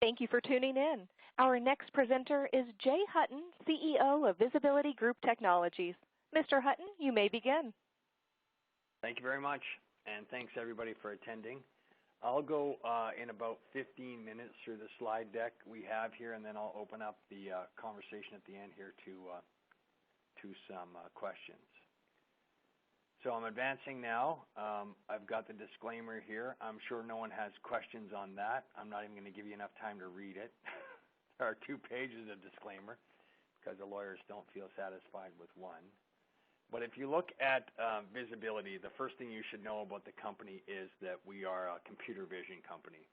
Thank you for tuning in. Our next presenter is Jay Hutton, CEO of VSBLTY Groupe Technologies. Mr. Hutton, you may begin. Thank you very much, and thanks everybody for attending. I'll go in about 15 minutes through the slide deck we have here, and then I'll open up the conversation at the end here to some questions. So I'm advancing now. I've got the disclaimer here. I'm sure no one has questions on that. I'm not even going to give you enough time to read it. There are 2 pages of disclaimer because the lawyers don't feel satisfied with one. But if you look at VSBLTY, the first thing you should know about the company is that we are a computer vision company.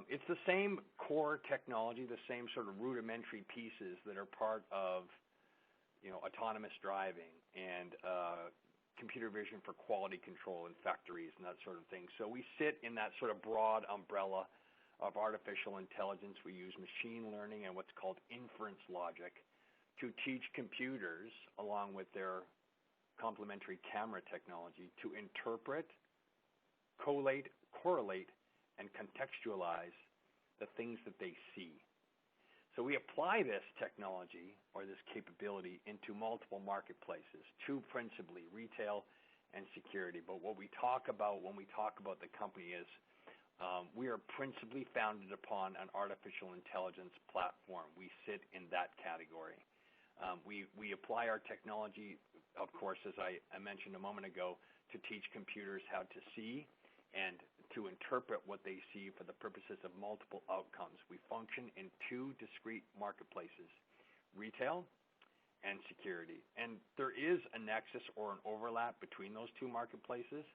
It's the same core technology, the same sort of rudimentary pieces that are part of, autonomous driving and computer vision for quality control in factories and that sort of thing. So we sit in that sort of broad umbrella of artificial intelligence. We use machine learning and what's called inference logic to teach computers, along with their complementary camera technology, to interpret, collate, correlate, and contextualize the things that they see. So we apply this technology or this capability into multiple marketplaces, 2 principally, retail and security. But what we talk about when we talk about the company is we are principally founded upon an artificial intelligence platform. We sit in that category. We apply our technology, of course, as I mentioned a moment ago, to teach computers how to see and to interpret what they see for the purposes of multiple outcomes. We function in 2 discrete marketplaces, retail and security. And there is a nexus or an overlap between those 2 marketplaces.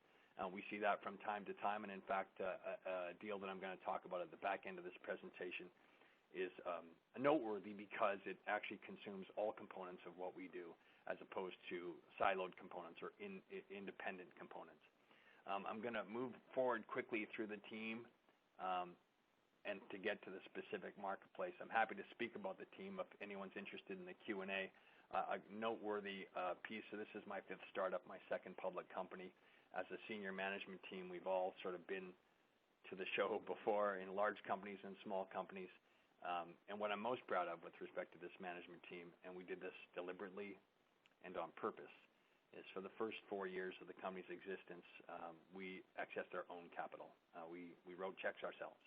We see that from time to time, and in fact, a deal that I'm going to talk about at the back end of this presentation is noteworthy because it actually consumes all components of what we do, as opposed to siloed components or independent components. I'm going to move forward quickly through the team and to get to the specific marketplace. I'm happy to speak about the team if anyone's interested in the Q&A. A noteworthy piece, so this is my 5th startup, my 2nd public company. As a senior management team, we've all sort of been to the show before in large companies and small companies. And what I'm most proud of with respect to this management team, and we did this deliberately and on purpose, is for the first 4 years of the company's existence, we accessed our own capital. We wrote checks ourselves.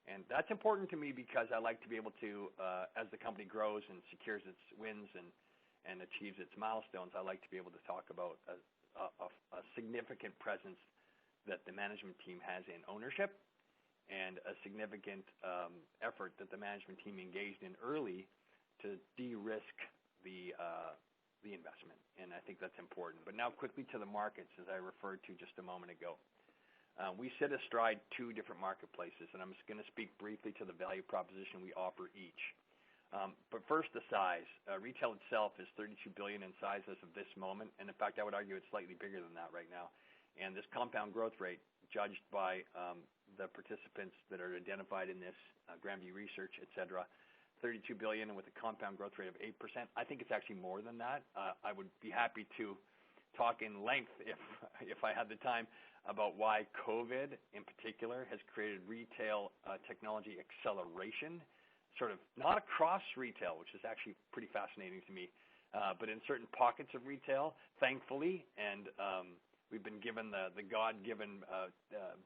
And that's important to me because I like to be able to, as the company grows and secures its wins and achieves its milestones, I like to be able to talk about a significant presence that the management team has in ownership and a significant effort that the management team engaged in early to de-risk the investment, and I think that's important. But now quickly to the markets, as I referred to just a moment ago. We sit astride 2 different marketplaces, and I'm just going to speak briefly to the value proposition we offer each. But first, the size. Retail itself is $32 billion in size as of this moment, and in fact, I would argue it's slightly bigger than that right now. And this compound growth rate, judged by the participants that are identified in this, Granby Research, et cetera, $32 billion and with a compound growth rate of 8%. I think it's actually more than that. I would be happy to talk in length if I had the time about why COVID in particular has created retail technology acceleration, sort of not across retail, which is actually pretty fascinating to me, but in certain pockets of retail, thankfully, and we've been given the God-given,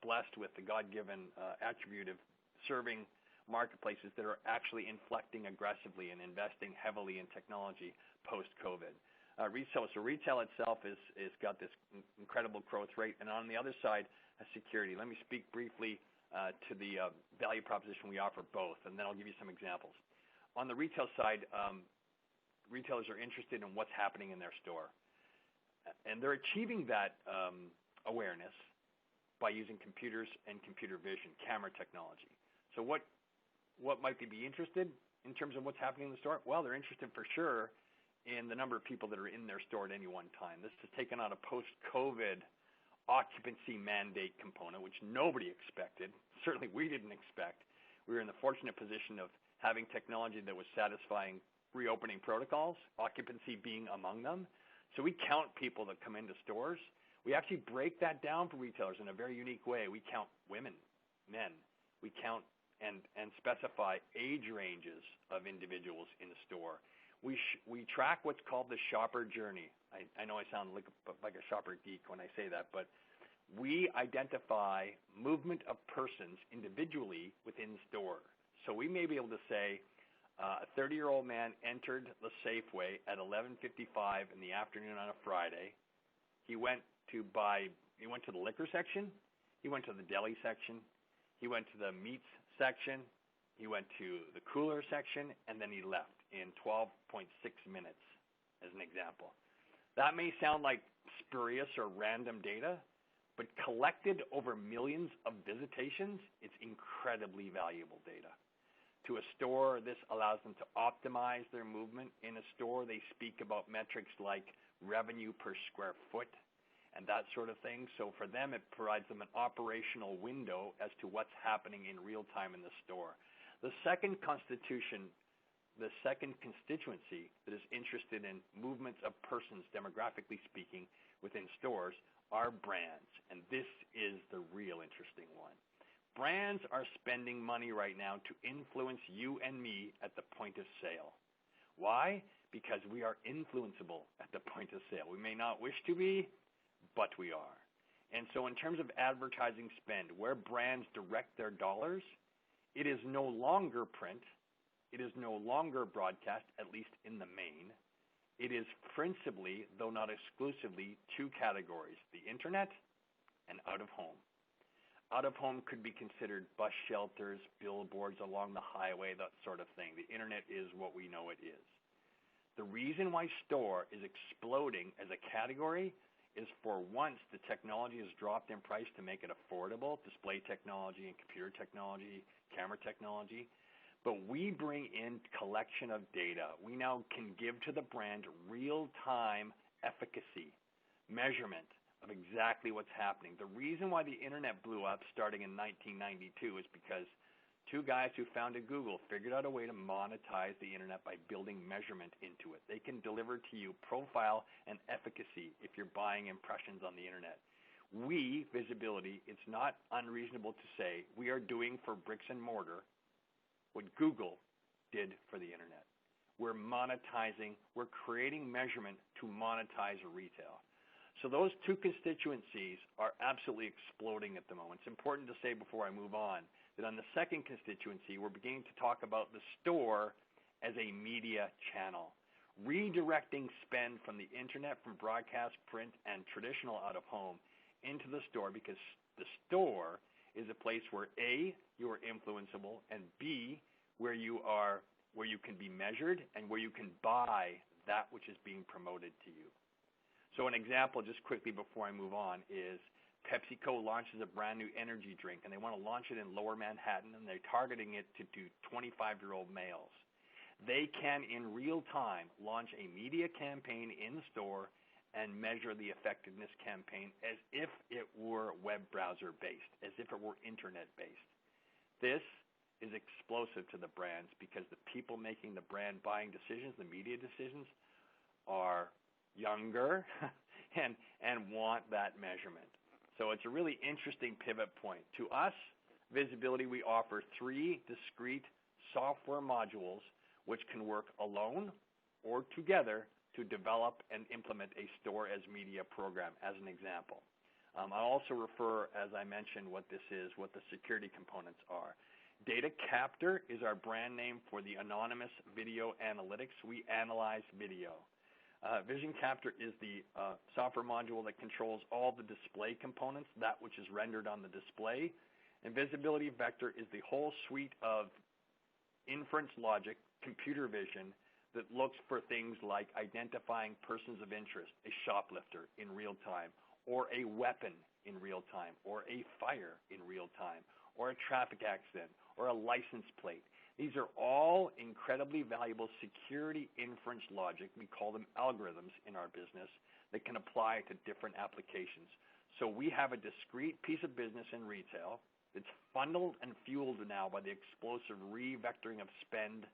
blessed with the God-given attribute of serving marketplaces that are actually inflecting aggressively and investing heavily in technology post-COVID. Retail itself is got this incredible growth rate, and on the other side, security. Let me speak briefly to the value proposition we offer both, and then I'll give you some examples. On the retail side, retailers are interested in what's happening in their store, and they're achieving that awareness by using computers and computer vision, camera technology. So what might they be interested in terms of what's happening in the store? Well, they're interested for sure in the number of people that are in their store at any one time. This has taken on a post-COVID occupancy mandate component, which nobody expected. Certainly we didn't expect. We were in the fortunate position of having technology that was satisfying reopening protocols, occupancy being among them. So we count people that come into stores. We actually break that down for retailers in a very unique way. We count women, men. We count and specify age ranges of individuals in the store. We track what's called the shopper journey. I know I sound like a shopper geek when I say that, but we identify movement of persons individually within the store. So we may be able to say a 30-year-old man entered the Safeway at 11:55 in the afternoon on a Friday. He went to the liquor section, he went to the deli section, he went to the meats section, he went to the cooler section, and then he left in 12.6 minutes, as an example. That may sound like spurious or random data, but collected over millions of visitations, it's incredibly valuable data. To a store, this allows them to optimize their movement. In a store, they speak about metrics like revenue per square foot and that sort of thing. So for them, it provides them an operational window as to what's happening in real time in the store. The second constituency that is interested in movements of persons, demographically speaking, within stores are brands, and this is the real interesting one. Brands are spending money right now to influence you and me at the point of sale. Why? Because we are influenceable at the point of sale. We may not wish to be, but we are. And so in terms of advertising spend, where brands direct their dollars, it is no longer print, it is no longer broadcast, at least in the main. It is principally, though not exclusively, two categories, the internet and out-of-home. Out-of-home could be considered bus shelters, billboards along the highway, that sort of thing. The internet is what we know it is. The reason why store is exploding as a category is, for once, the technology has dropped in price to make it affordable, display technology and computer technology, camera technology. But we bring in collection of data. We now can give to the brand real-time efficacy, measurement of exactly what's happening. The reason why the internet blew up starting in 1992 is because two guys who founded Google figured out a way to monetize the internet by building measurement into it. They can deliver to you profile and efficacy if you're buying impressions on the internet. We, Visibility, it's not unreasonable to say we are doing for bricks and mortar what Google did for the internet. We're monetizing, we're creating measurement to monetize retail. So those two constituencies are absolutely exploding at the moment. It's important to say before I move on that on the second constituency, we're beginning to talk about the store as a media channel, redirecting spend from the internet, from broadcast, print, and traditional out-of-home into the store, because the store is a place where A, you are influenceable, and B, where you can be measured and where you can buy that which is being promoted to you. So an example, just quickly before I move on, is PepsiCo launches a brand new energy drink, and they want to launch it in Lower Manhattan, and they're targeting it to 25-year-old males. They can, in real time, launch a media campaign in the store and measure the effectiveness campaign as if it were web browser-based, as if it were internet-based. This is explosive to the brands because the people making the brand buying decisions, the media decisions, are younger and want that measurement. So it's a really interesting pivot point. To us, Visibility, we offer 3 discrete software modules which can work alone or together to develop and implement a store as media program, as an example. I'll also refer, as I mentioned, what this is, what the security components are. Data Captor is our brand name for the anonymous video analytics. We analyze video. Vision Captor is the software module that controls all the display components, that which is rendered on the display. And Visibility Vector is the whole suite of inference logic, computer vision, that looks for things like identifying persons of interest, a shoplifter in real time, or a weapon in real time, or a fire in real time, or a traffic accident, or a license plate. These are all incredibly valuable security inference logic. We call them algorithms in our business that can apply to different applications. So we have a discrete piece of business in retail that's funneled and fueled now by the explosive re-vectoring of spend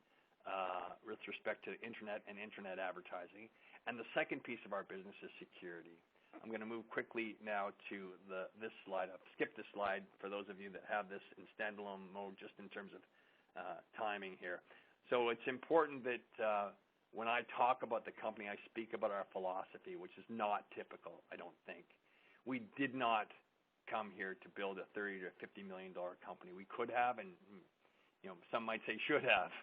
with respect to internet and internet advertising. And the second piece of our business is security. I'm going to move quickly now to this slide. I'll skip this slide for those of you that have this in standalone mode just in terms of timing here. So it's important that when I talk about the company, I speak about our philosophy, which is not typical, I don't think. We did not come here to build a $30 to $50 million company. We could have, and some might say should have,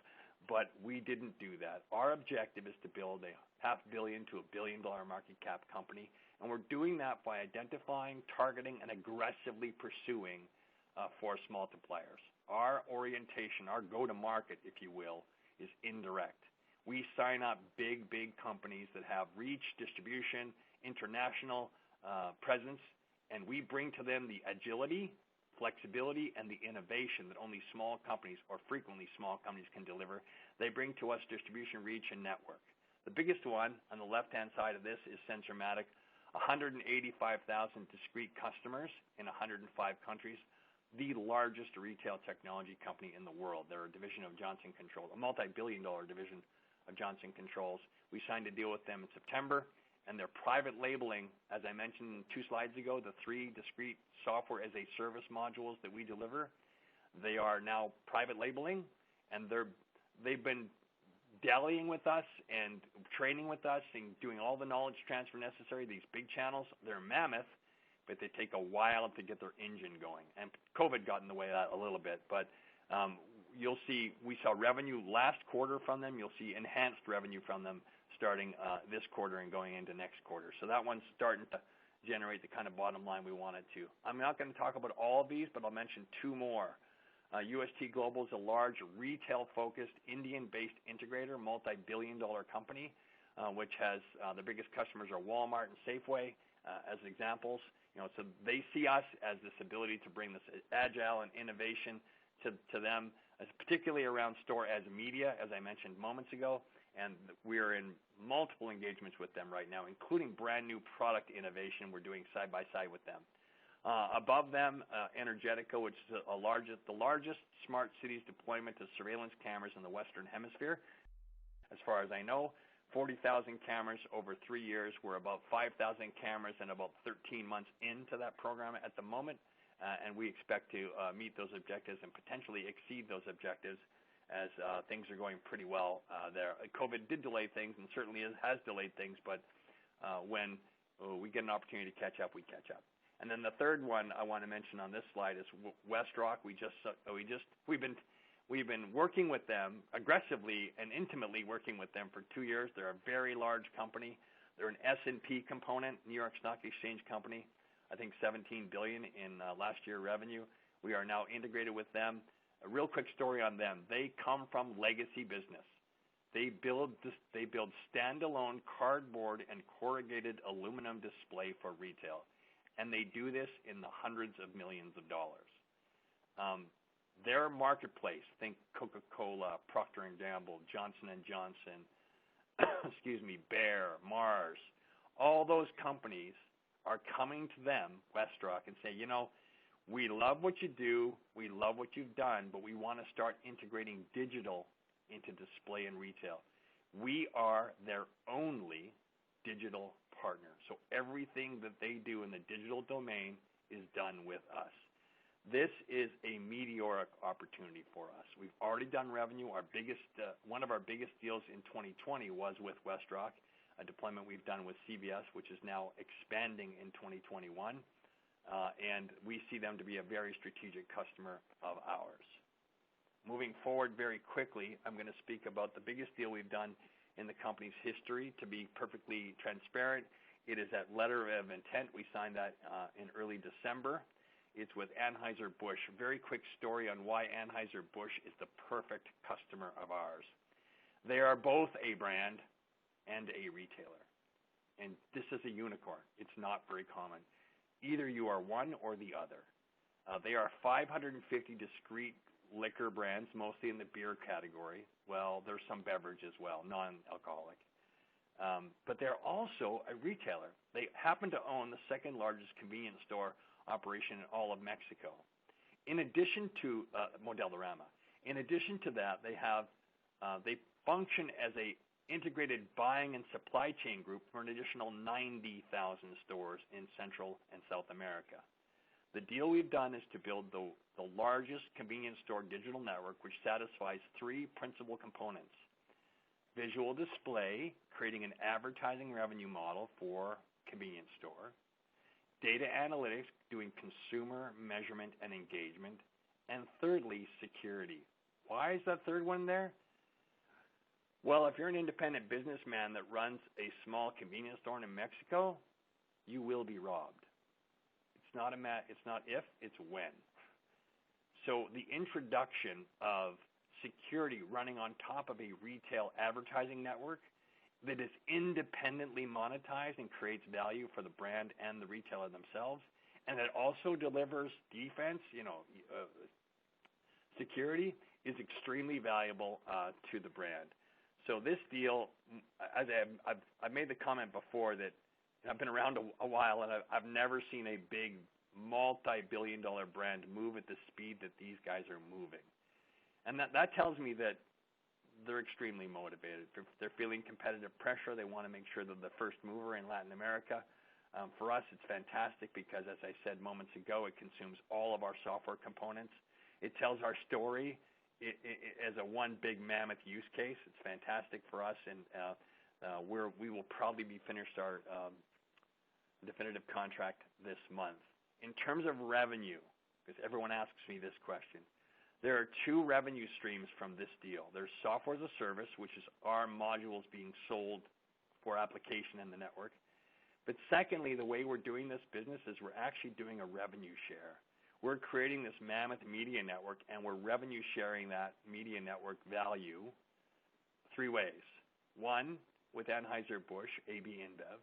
but we didn't do that. Our objective is to build a $500 million to $1 billion market cap company, and we're doing that by identifying, targeting, and aggressively pursuing force multipliers. Our orientation, our go-to-market, if you will, is indirect. We sign up big companies that have reach, distribution, international presence, and we bring to them the agility, flexibility, and the innovation that only small companies, or frequently small companies, can deliver. They bring to us distribution, reach, and network. The biggest one on the left-hand side of this is Sensormatic, 185,000 discrete customers in 105 countries, the largest retail technology company in the world. They're a division of Johnson Controls, a multi-billion-dollar division of Johnson Controls. We signed a deal with them in September, and their private labeling, as I mentioned 2 slides ago, the 3 discrete software as a service modules that we deliver, they are now private labeling, and they've been dallying with us and training with us and doing all the knowledge transfer necessary. These big channels, they're mammoth, but they take a while to get their engine going. And COVID got in the way of that a little bit, but you'll see we saw revenue last quarter from them. You'll see enhanced revenue from them starting this quarter and going into next quarter. So that one's starting to generate the kind of bottom line we wanted to. I'm not going to talk about all of these, but I'll mention 2 more. UST Global is a large retail-focused Indian-based integrator, multi-billion-dollar company, which has the biggest customers are Walmart and Safeway as examples. So they see us as this ability to bring this agile and innovation to them, particularly around store as media, as I mentioned moments ago. And we are in multiple engagements with them right now, including brand new product innovation we're doing side by side with them. Above them, Energetica, which is the largest smart cities deployment of surveillance cameras in the Western Hemisphere. As far as I know, 40,000 cameras over 3 years. We're about 5,000 cameras and about 13 months into that program at the moment, and we expect to meet those objectives and potentially exceed those objectives as things are going pretty well there. COVID did delay things and certainly has delayed things, but when we get an opportunity to catch up, we catch up. And then the third one I want to mention on this slide is WestRock. We've been working with them aggressively and intimately working with them for 2 years. They're a very large company. They're an S&P component, New York Stock Exchange company. I think $17 billion in last year revenue. We are now integrated with them. A real quick story on them. They come from legacy business. They build standalone cardboard and corrugated aluminum display for retail, and they do this in the hundreds of millions of dollars. Their marketplace, think Coca-Cola, Procter & Gamble, Johnson & Johnson, Bayer, Mars, all those companies are coming to them, WestRock, and say, we love what you do, we love what you've done, but we want to start integrating digital into display and retail. We are their only digital partner. So everything that they do in the digital domain is done with us. This is a meteoric opportunity for us. We've already done revenue. One of our biggest deals in 2020 was with WestRock, a deployment we've done with CVS, which is now expanding in 2021. And we see them to be a very strategic customer of ours. Moving forward very quickly, I'm going to speak about the biggest deal we've done in the company's history. To be perfectly transparent, it is that letter of intent. We signed that in early December. It's with Anheuser-Busch. Very quick story on why Anheuser-Busch is the perfect customer of ours. They are both a brand and a retailer. And this is a unicorn. It's not very common. Either you are one or the other. They are 550 discrete liquor brands, mostly in the beer category. Well, there's some beverage as well, non-alcoholic. But they're also a retailer. They happen to own the second largest convenience store operation in all of Mexico. In addition to Modelorama, in addition to that, they function as a integrated buying and supply chain group for an additional 90,000 stores in Central and South America. The deal we've done is to build the largest convenience store digital network, which satisfies three principal components. Visual display, creating an advertising revenue model for convenience store. Data analytics, doing consumer measurement and engagement. And thirdly, security. Why is that third one there? Well, if you're an independent businessman that runs a small convenience store in Mexico, you will be robbed. It's not if, it's when. So the introduction of security running on top of a retail advertising network that is independently monetized and creates value for the brand and the retailer themselves, and that also delivers defense, security, is extremely valuable to the brand. So this deal, as I've made the comment before that I've been around a while, and I've never seen a big multi-billion-dollar brand move at the speed that these guys are moving. And that tells me that they're extremely motivated. They're feeling competitive pressure. They want to make sure they're the first mover in Latin America. For us, it's fantastic because, as I said moments ago, it consumes all of our software components. It tells our story as a one big mammoth use case. It's fantastic for us, and we will probably be finished our definitive contract this month. In terms of revenue, because everyone asks me this question, there are two revenue streams from this deal. There's software as a service, which is our modules being sold for application in the network. But secondly, the way we're doing this business is we're actually doing a revenue share. We're creating this mammoth media network, and we're revenue sharing that media network value three ways. One, with Anheuser-Busch, AB InBev.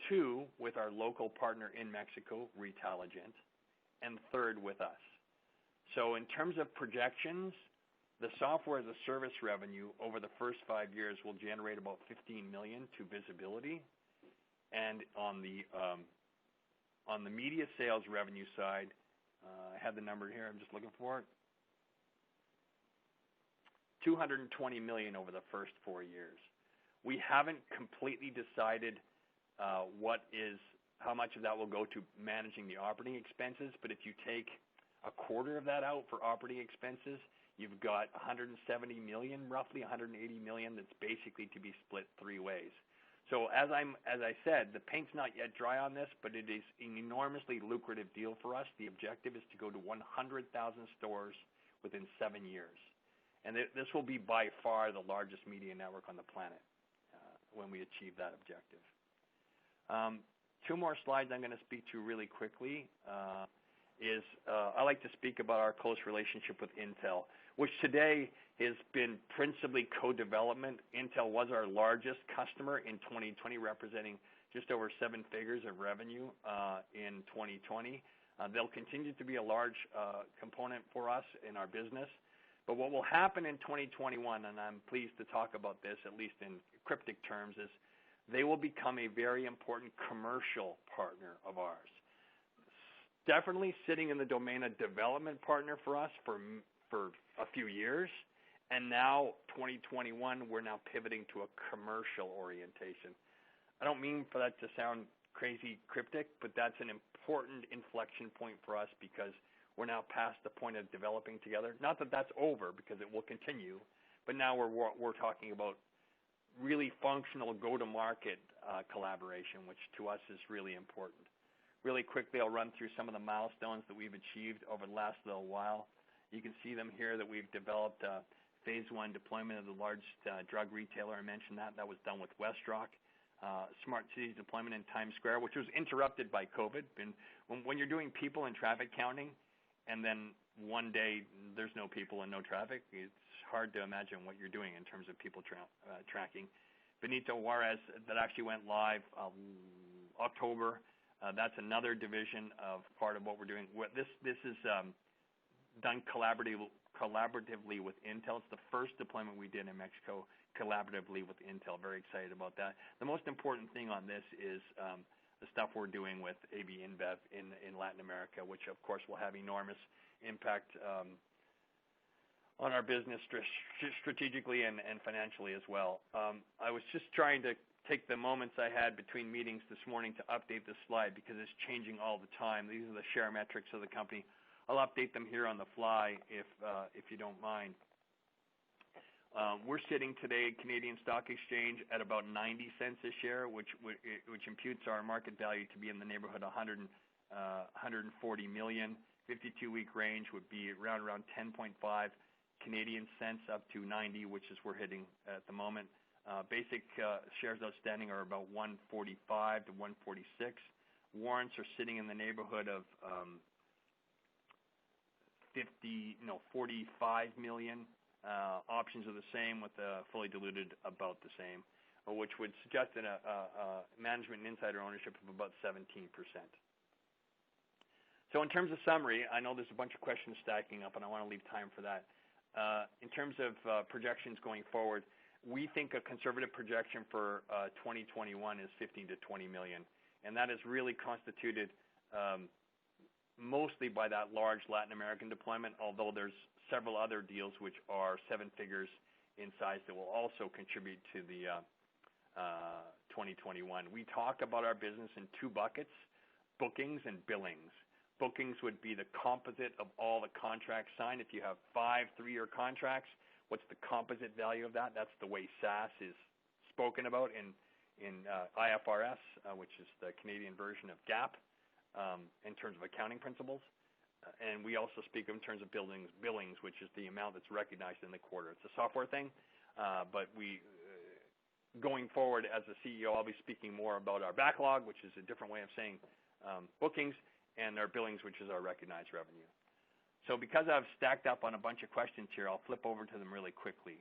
Two, with our local partner in Mexico, Retaligent. And third, with us. So in terms of projections, the software as a service revenue over the first 5 years will generate about $15 million to Visibility. And on the media sales revenue side, I have the number here, I'm just looking for it, $220 million over the first 4 years. We haven't completely decided how much of that will go to managing the operating expenses, but if you take a quarter of that out for operating expenses, you've got $170 million, roughly $180 million, that's basically to be split three ways. So as I said, the paint's not yet dry on this, but it is an enormously lucrative deal for us. The objective is to go to 100,000 stores within 7 years. And this will be by far the largest media network on the planet when we achieve that objective. Two more slides I'm going to speak to really quickly. I like to speak about our close relationship with Intel, which today has been principally co-development. Intel was our largest customer in 2020, representing just over 7 figures of revenue in 2020. They'll continue to be a large component for us in our business. But what will happen in 2021, and I'm pleased to talk about this, at least in cryptic terms, is they will become a very important commercial partner of ours. Definitely sitting in the domain of development partner for us for a few years, and now 2021, we're now pivoting to a commercial orientation. I don't mean for that to sound crazy cryptic, but that's an important inflection point for us because we're now past the point of developing together. Not that that's over, because it will continue, but now we're talking about really functional go-to-market collaboration, which to us is really important. Really quickly, I'll run through some of the milestones that we've achieved over the last little while. You can see them here that we've developed phase 1 deployment of the largest drug retailer. I mentioned that was done with Westrock. Smart cities deployment in Times Square, which was interrupted by COVID. And when you're doing people and traffic counting, and then one day there's no people and no traffic, it's hard to imagine what you're doing in terms of people tracking. Benito Juarez, that actually went live October. That's another division of part of what we're doing. This is done collaboratively with Intel. It's the first deployment we did in Mexico collaboratively with Intel. Very excited about that. The most important thing on this is the stuff we're doing with AB InBev in Latin America, which of course will have enormous impact on our business strategically and financially as well. I was just trying to take the moments I had between meetings this morning to update this slide because it's changing all the time. These are the share metrics of the company. I'll update them here on the fly if you don't mind. We're sitting today at Canadian Stock Exchange at about 90 cents a share, which imputes our market value to be in the neighborhood of 140 million. 52-week range would be around 10.5 Canadian cents up to 90, which is we're hitting at the moment. Basic shares outstanding are about 145 to 146. Warrants are sitting in the neighborhood of 45 million. Options are the same with fully diluted about the same, which would suggest a management and insider ownership of about 17%. So in terms of summary, I know there's a bunch of questions stacking up, and I want to leave time for that. In terms of projections going forward, we think a conservative projection for 2021 is 15 to 20 million, and that is really constituted mostly by that large Latin American deployment, although there's several other deals which are 7 figures in size that will also contribute to the 2021. We talk about our business in 2 buckets, bookings and billings. Bookings would be the composite of all the contracts signed. If you have 5 3-year contracts, what's the composite value of that? That's the way SaaS is spoken about in IFRS, which is the Canadian version of GAAP, in terms of accounting principles. And we also speak in terms of billings, which is the amount that's recognized in the quarter. It's a software thing, but going forward as a CEO, I'll be speaking more about our backlog, which is a different way of saying bookings, and our billings, which is our recognized revenue. So because I've stacked up on a bunch of questions here, I'll flip over to them really quickly.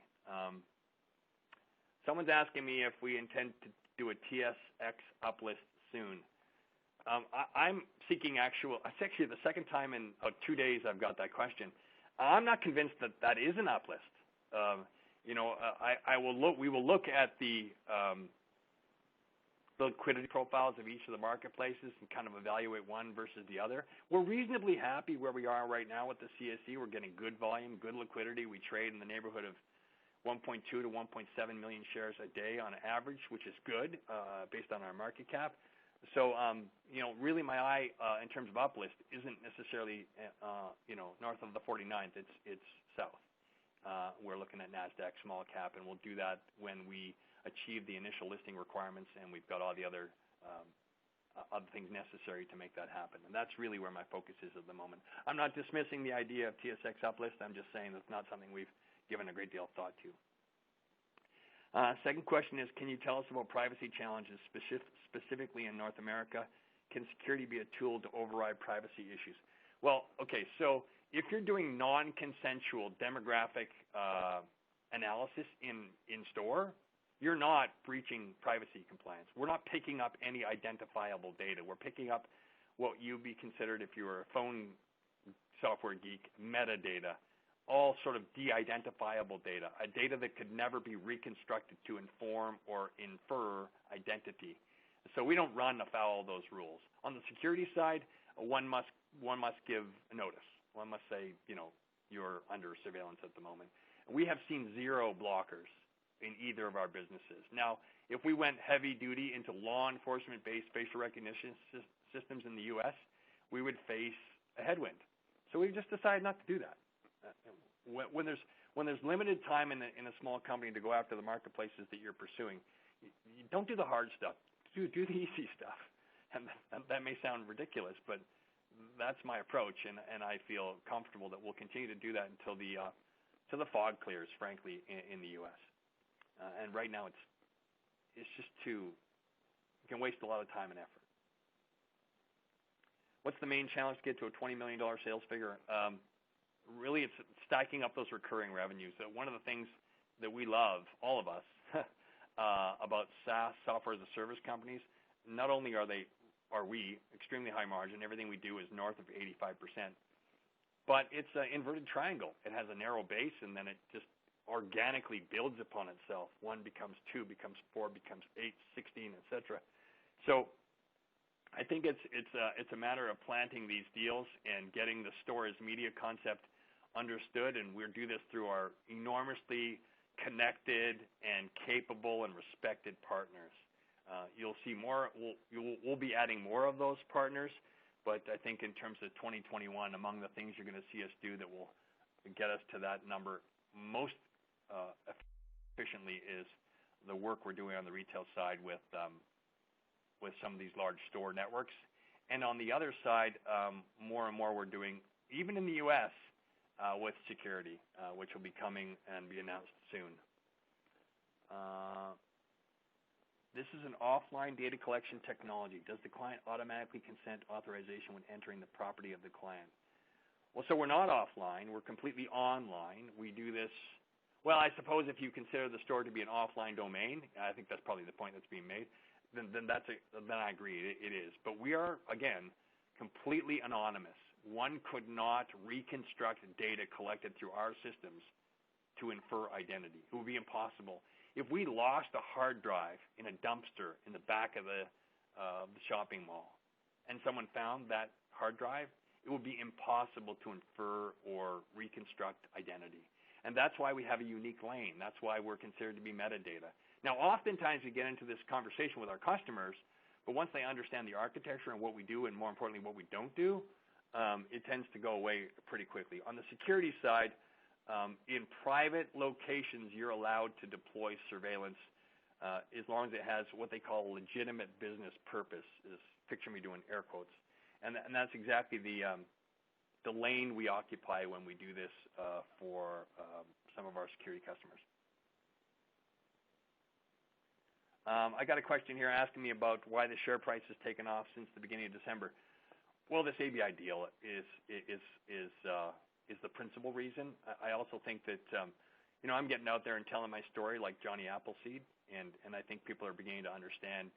Someone's asking me if we intend to do a TSX uplist soon. I'm seeking it's actually the second time in 2 days I've got that question. I'm not convinced that is an uplist. We will look at the liquidity profiles of each of the marketplaces and kind of evaluate one versus the other. We're reasonably happy where we are right now with the CSE. We're getting good volume, good liquidity. We trade in the neighborhood of 1.2 to 1.7 million shares a day on average, which is good based on our market cap. So, really my eye in terms of uplist isn't necessarily, north of the 49th. It's south. We're looking at NASDAQ small cap, and we'll do that when we achieve the initial listing requirements, and we've got all the other things necessary to make that happen. And that's really where my focus is at the moment. I'm not dismissing the idea of TSX uplist. I'm just saying that's not something we've given a great deal of thought to. Second question is, can you tell us about privacy challenges specifically in North America? Can security be a tool to override privacy issues? Well, okay, so if you're doing non-consensual demographic analysis in store, you're not breaching privacy compliance. We're not picking up any identifiable data. We're picking up what you'd be considered, if you were a phone software geek, metadata, all sort of de-identifiable data, a data that could never be reconstructed to inform or infer identity. So we don't run afoul of those rules. On the security side, one must give notice. One must say, you're under surveillance at the moment. We have seen 0 blockers in either of our businesses. Now, if we went heavy duty into law enforcement-based facial recognition systems in the U.S., we would face a headwind. So we just decided not to do that. When there's limited time in a small company to go after the marketplaces that you're pursuing, you don't do the hard stuff. Do the easy stuff. And that may sound ridiculous, but that's my approach, and I feel comfortable that we'll continue to do that until the fog clears, frankly, in the U.S. And right now it's just you can waste a lot of time and effort. What's the main challenge to get to a $20 million sales figure? Really, it's stacking up those recurring revenues. So one of the things that we love, all of us, about SaaS, software as a service companies, not only are we extremely high margin, everything we do is north of 85%, but it's an inverted triangle. It has a narrow base, and then it just organically builds upon itself. 1 becomes 2, becomes 4, becomes 8, 16, etc. So I think it's a matter of planting these deals and getting the store as media concept understood, and we'll do this through our enormously connected and capable and respected partners. You'll see more. We'll be adding more of those partners, but I think in terms of 2021, among the things you're going to see us do that will get us to that number most efficiently is the work we're doing on the retail side with some of these large store networks. And on the other side, more and more we're doing, even in the U.S., with security, which will be coming and be announced soon. This is an offline data collection technology. Does the client automatically consent authorization when entering the property of the client? Well, so we're not offline. We're completely online. We do this, well, I suppose if you consider the store to be an offline domain, I think that's probably the point that's being made, then I agree, it is. But we are, again, completely anonymous. One could not reconstruct data collected through our systems to infer identity. It would be impossible. If we lost a hard drive in a dumpster in the back of the shopping mall and someone found that hard drive, it would be impossible to infer or reconstruct identity. And that's why we have a unique lane. That's why we're considered to be metadata. Now, oftentimes we get into this conversation with our customers, but once they understand the architecture and what we do and, more importantly, what we don't do, it tends to go away pretty quickly. On the security side, in private locations, you're allowed to deploy surveillance as long as it has what they call legitimate business purpose. Picture me doing air quotes. And that's exactly the lane we occupy when we do this for some of our security customers. I got a question here asking me about why the share price has taken off since the beginning of December. Well, this ABI deal is the principal reason. I also think that I'm getting out there and telling my story like Johnny Appleseed, and I think people are beginning to understand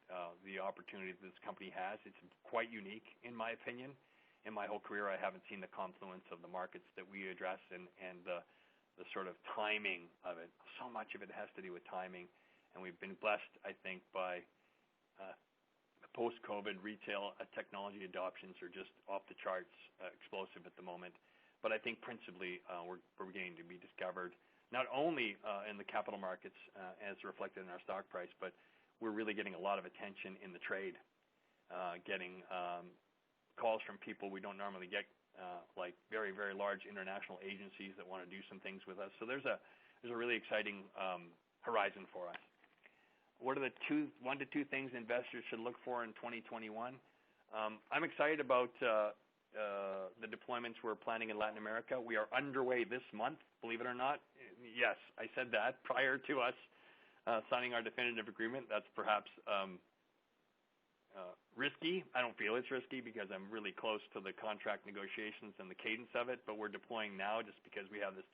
the opportunity that this company has. It's quite unique, in my opinion. In my whole career, I haven't seen the confluence of the markets that we address and the sort of timing of it. So much of it has to do with timing, and we've been blessed, I think, by post-COVID retail technology adoptions are just off the charts, explosive at the moment. But I think principally we're beginning to be discovered, not only in the capital markets as reflected in our stock price, but we're really getting a lot of attention in the trade, getting calls from people we don't normally get, like very, very large international agencies that want to do some things with us. So there's a really exciting horizon for us. What are the 1 to 2 things investors should look for in 2021? I'm excited about the deployments we're planning in Latin America. We are underway this month, believe it or not. Yes, I said that prior to us signing our definitive agreement. That's perhaps risky. I don't feel it's risky because I'm really close to the contract negotiations and the cadence of it, but we're deploying now just because we have this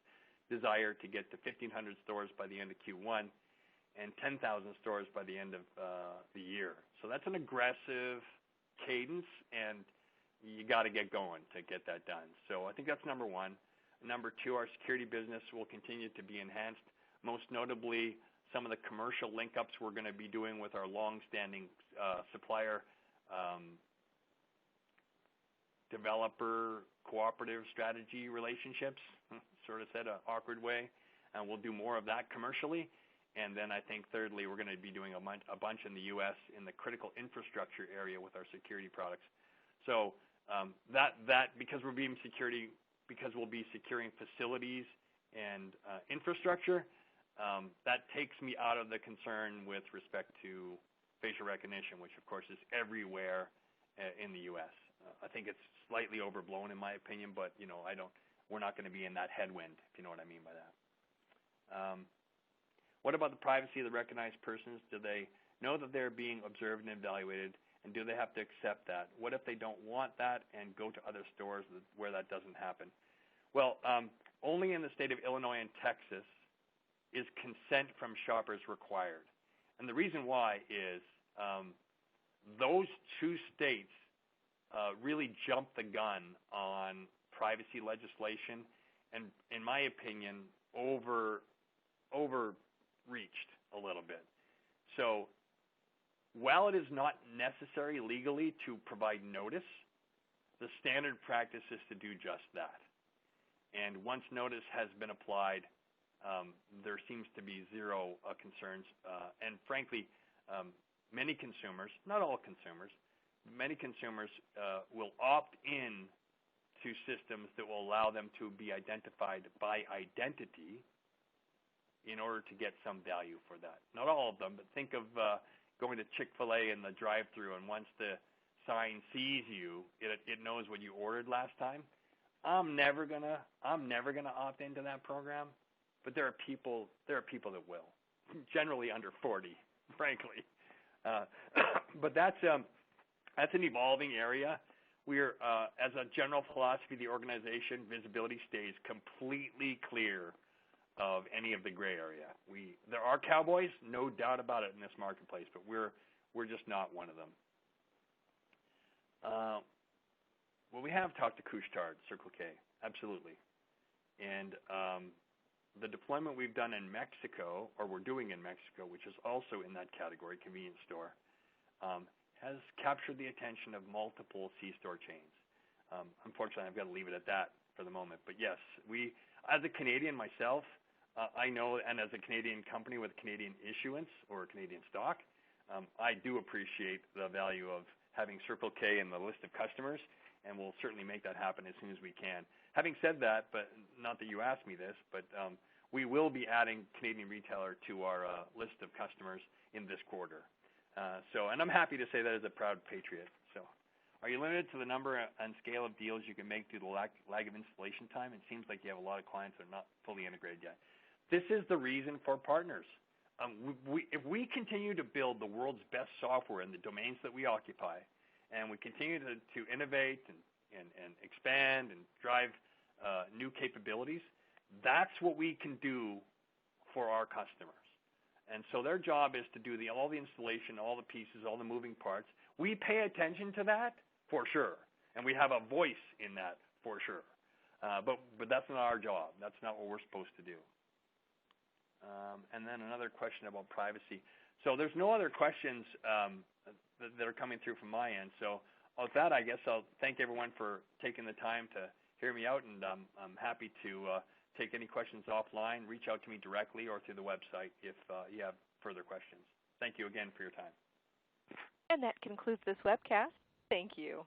desire to get to 1,500 stores by the end of Q1 and 10,000 stores by the end of the year. So that's an aggressive cadence, and you got to get going to get that done. So I think that's number one. Number two, our security business will continue to be enhanced, most notably some of the commercial link-ups we're going to be doing with our long-standing supplier developer cooperative strategy relationships, sort of said an awkward way, and we'll do more of that commercially. And then I think thirdly, we're going to be doing a bunch in the U.S. in the critical infrastructure area with our security products. So that because we'll be securing facilities and infrastructure, that takes me out of the concern with respect to facial recognition, which of course is everywhere in the U.S. I think it's slightly overblown in my opinion, but we're not going to be in that headwind, if you know what I mean by that. What about the privacy of the recognized persons? Do they know that they're being observed and evaluated, and do they have to accept that? What if they don't want that and go to other stores where that doesn't happen? Well, only in the state of Illinois and Texas is consent from shoppers required. And the reason why is those two states really jumped the gun on privacy legislation and, in my opinion, overreached a little bit. So while it is not necessary legally to provide notice, the standard practice is to do just that. And once notice has been applied, there seems to be zero concerns. And frankly, many consumers, not all consumers, many consumers will opt in to systems that will allow them to be identified by identity in order to get some value for that. Not all of them, but think of going to Chick-fil-A in the drive-thru, and once the sign sees you, it knows what you ordered last time. I'm never gonna opt into that program, but there are people that will, generally under 40, frankly. But that's an evolving area. We're, as a general philosophy, the organization, visibility stays completely clear of any of the gray area. There are cowboys, no doubt about it, in this marketplace, but we're just not one of them. Well, we have talked to Couche-Tard, Circle K, absolutely. And the deployment we've done in Mexico, or we're doing in Mexico, which is also in that category, convenience store, has captured the attention of multiple C-store chains. Unfortunately, I've got to leave it at that for the moment. But yes, as a Canadian myself, I know, and as a Canadian company with Canadian issuance or Canadian stock, I do appreciate the value of having Circle K in the list of customers, and we'll certainly make that happen as soon as we can. Having said that, but not that you asked me this, but we will be adding Canadian Retailer to our list of customers in this quarter. And I'm happy to say that as a proud patriot. So, are you limited to the number and scale of deals you can make due to the lag of installation time? It seems like you have a lot of clients that are not fully integrated yet. This is the reason for partners. If we continue to build the world's best software in the domains that we occupy, and we continue to innovate and expand and drive new capabilities, that's what we can do for our customers. And so their job is to do all the installation, all the pieces, all the moving parts. We pay attention to that for sure, and we have a voice in that for sure. But that's not our job. That's not what we're supposed to do. And then another question about privacy. So there's no other questions that are coming through from my end. So with that, I guess I'll thank everyone for taking the time to hear me out, and I'm happy to take any questions offline. Reach out to me directly or through the website if you have further questions. Thank you again for your time. And that concludes this webcast. Thank you.